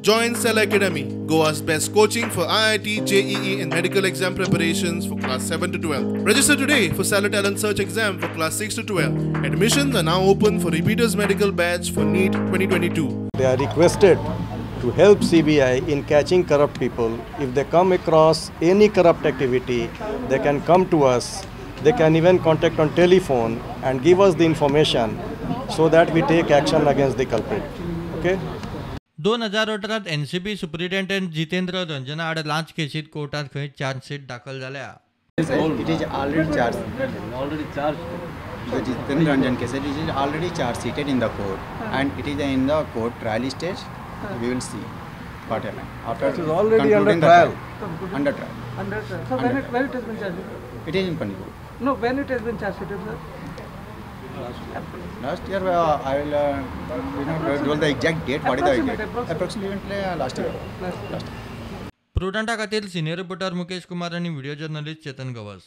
Join Cell Academy, Goa's best coaching for IIT, JEE and medical exam preparations for class 7 to 12. Register today for Cell Talent Search exam for class 6 to 12. Admissions are now open for repeaters medical batch for NEET 2022. They are requested to help CBI in catching corrupt people. If they come across any corrupt activity, they can come to us. They can even contact on telephone and give us the information so that we take action against the culprit. Okay? 2018 NCB superintendent Jitendra Ranjana आड लांच केसीत कोर्टात खंय chargesheet दाखल झाल्या. It is already charged. The Jitendra Ranjan case, it is already charge seated in the court, and it is in the court trial stage. We will see what happens. After it is already under concluding the trial. Under trial. Under trial. So when it has been charged? It is in Pandipur. No, when it has been charged, sir? Last year, I will tell the exact date. What is the exact? Approximately last year. प्रुडंटा खातीर senior reporter Mukesh Kumar आणि video journalist चेतन गवस.